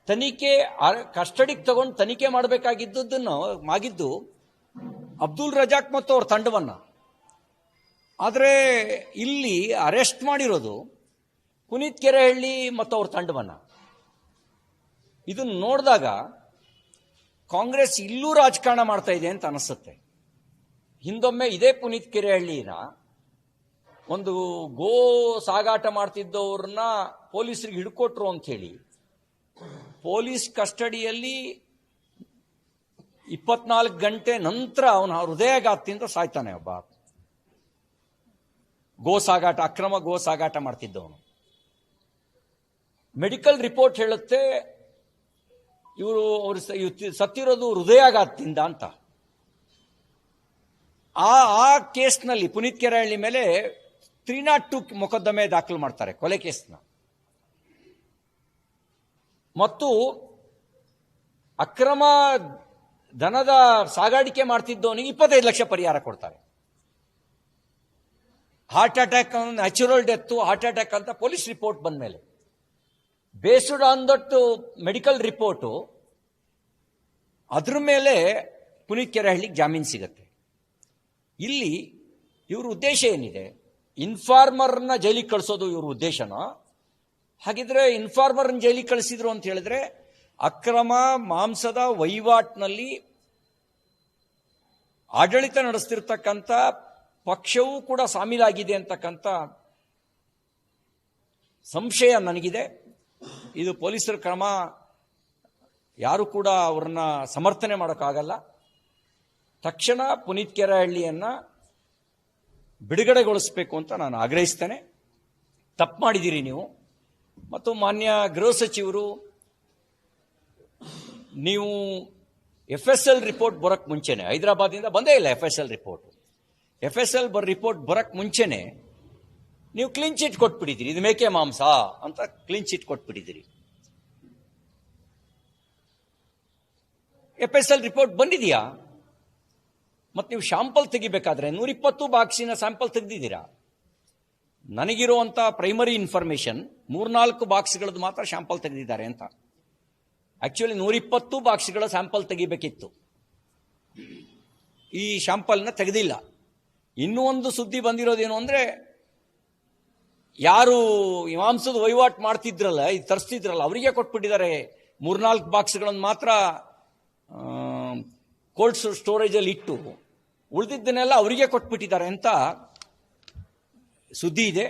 ತನಿಖೆ ಕಸ್ಟಡಿಗೆ ತಗೊಂಡು ತನಿಖೆ ಆಗಿದ್ದು ಅಬ್ದುಲ್ ರಜಾಕ್ ಮತ್ತು ಅವ್ರ ತಂಡವನ್ನ. ಆದರೆ ಇಲ್ಲಿ ಅರೆಸ್ಟ್ ಮಾಡಿರೋದು ಪುನೀತ್ ಕೆರೆಹಳ್ಳಿ ಮತ್ತು ಅವ್ರ ತಂಡವನ್ನ. ಇದನ್ನು ನೋಡಿದಾಗ ಕಾಂಗ್ರೆಸ್ ಇಲ್ಲೂ ರಾಜಕಾರಣ ಮಾಡ್ತಾ ಇದೆ ಅಂತ ಅನಿಸುತ್ತೆ. ಹಿಂದೊಮ್ಮೆ ಇದೇ ಪುನೀತ್ ಕೆರೆಹಳ್ಳಿನ ಒಂದು ಗೋ ಸಾಗಾಟ ಮಾಡ್ತಿದ್ದವ್ರನ್ನ ಪೊಲೀಸರಿಗೆ ಹಿಡ್ಕೊಟ್ರು ಅಂತ ಹೇಳಿ ಪೊಲೀಸ್ ಕಸ್ಟಡಿಯಲ್ಲಿ 24 ಗಂಟೆ ನಂತರ ಅವನ ಹೃದಯಾಘಾತದಿಂದ ಸಾಯ್ತಾನೆ. ಒಬ್ಬ ಅಕ್ರಮ ಗೋ ಸಾಗಾಟ ಮಾಡ್ತಿದ್ದವನು. ಮೆಡಿಕಲ್ ರಿಪೋರ್ಟ್ ಹೇಳುತ್ತೆ ಅವರು ಸತ್ತಿರೋದು ಹೃದಯಾಘಾತದಿಂದ ಅಂತ. ಆ ಕೇಸ್ನಲ್ಲಿ ಪುನೀತ್ ಕೆರೆಹಳ್ಳಿ ಮೇಲೆ 302 ಮೊಕದ್ದಮೆ ದಾಖಲು ಮಾಡ್ತಾರೆ, ಕೊಲೆ ಕೇಸ್ನ. ಮತ್ತು ಅಕ್ರಮ ಧನದ ಸಾಗಾಣಿಕೆ ಮಾಡ್ತಿದ್ದವನಿಗೆ 25 ಲಕ್ಷ ಪರಿಹಾರ ಕೊಡ್ತಾರೆ. Heart attack, natural death, heart attack ಅಂತ ಪೊಲೀಸ್ ರಿಪೋರ್ಟ್ ಬಂದ ಮೇಲೆ based on that medical report ಅದ್ರ ಮೇಲೆ ಪುನೀತ್ ಕೆರೆಹಳ್ಳಿಗೆ ಜಾಮೀನು ಸಿಗತ್ತೆ. ಇಲ್ಲಿ ಇವ್ರ ಉದ್ದೇಶ ಏನಿದೆ? ಇನ್ಫಾರ್ಮರ್ನ ಜೈಲಿಗೆ ಕಳಿಸೋದು ಇವ್ರ ಉದ್ದೇಶನೋ? ಹಾಗಿದ್ರೆ ಇನ್ಫಾರ್ಮರ್ನ ಜೈಲಿಗೆ ಕಳಿಸಿದ್ರು ಅಂತ ಹೇಳಿದ್ರೆ ಅಕ್ರಮ ಮಾಂಸದ ವಹಿವಾಟಿನಲ್ಲಿ ಆಡಳಿತ ನಡೆಸ್ತಿರ್ತಕ್ಕಂಥ ಪಕ್ಷವೂ ಕೂಡ ಶಾಮೀಲಾಗಿದೆ ಅಂತಕ್ಕಂಥ ಸಂಶಯ ನನಗಿದೆ. ಇದು ಪೊಲೀಸರ ಕ್ರಮ, ಯಾರು ಕೂಡ ಅವ್ರನ್ನ ಸಮರ್ಥನೆ ಮಾಡೋಕ್ಕಾಗಲ್ಲ. ತಕ್ಷಣ ಪುನೀತ್ ಕೆರೆಹಳ್ಳಿಯನ್ನ ಬಿಡುಗಡೆಗೊಳಿಸಬೇಕು ಅಂತ ನಾನು ಆಗ್ರಹಿಸ್ತೇನೆ. ತಪ್ಪು ಮಾಡಿದ್ದೀರಿ ನೀವು. ಮತ್ತು ಮಾನ್ಯ ಗೃಹ ಸಚಿವರು, ನೀವು FSL ರಿಪೋರ್ಟ್ ಬರೋಕ್ಕೆ ಮುಂಚೆನೆ, ಹೈದರಾಬಾದಿಂದ ಬಂದೇ ಇಲ್ಲ FSL ರಿಪೋರ್ಟ್. FSL ರಿಪೋರ್ಟ್ ಬರೋಕ್ಕೆ ಮುಂಚೆನೆ ನೀವು ಕ್ಲೀನ್ ಚಿಟ್ ಕೊಟ್ಬಿಟ್ಟಿದ್ದೀರಿ. ಇದು ಮೇಕೆ ಮಾಂಸ ಅಂತ ಕ್ಲೀನ್ ಚಿಟ್ ಕೊಟ್ಬಿಟ್ಟಿದ್ದೀರಿ. FSL ರಿಪೋರ್ಟ್ ಬಂದಿದೆಯಾ? ಮತ್ತು ನೀವು ಶಾಂಪಲ್ ತೆಗಿಬೇಕಾದ್ರೆ 120 ಬಾಕ್ಸಿನ ಸ್ಯಾಂಪಲ್ ತೆಗೆದಿದ್ದೀರಾ. ನನಗಿರುವಂಥ ಪ್ರೈಮರಿ ಇನ್ಫಾರ್ಮೇಶನ್ 3-4 ಬಾಕ್ಸ್ಗಳದ್ದು ಮಾತ್ರ ಶಾಂಪಲ್ ತೆಗೆದಿದ್ದಾರೆ ಅಂತ. ಆಕ್ಚುಲಿ 120 ಬಾಕ್ಸ್ಗಳ ಸ್ಯಾಂಪಲ್ ತೆಗಿಬೇಕಿತ್ತು. ಈ ಶಾಂಪಲ್ನ ತೆಗೆದಿಲ್ಲ. ಇನ್ನೂ ಒಂದು ಸುದ್ದಿ ಬಂದಿರೋದೇನು ಅಂದರೆ, ಯಾರು ಮಾಂಸದ ವಹಿವಾಟು ಮಾಡ್ತಿದ್ರಲ್ಲ, ಇದು ತರಿಸ್ತಿದ್ರಲ್ಲ, ಅವರಿಗೆ ಕೊಟ್ಬಿಟ್ಟಿದ್ದಾರೆ. 3-4 ಬಾಕ್ಸ್ಗಳನ್ನು ಮಾತ್ರ ಕೋಲ್ಡ್ ಸ್ಟೋರೇಜಲ್ಲಿ ಇಟ್ಟು ಉಳಿದಿದ್ದನ್ನೆಲ್ಲ ಅವರಿಗೆ ಕೊಟ್ಬಿಟ್ಟಿದ್ದಾರೆ ಅಂತ ಸುದ್ದಿ ಇದೆ.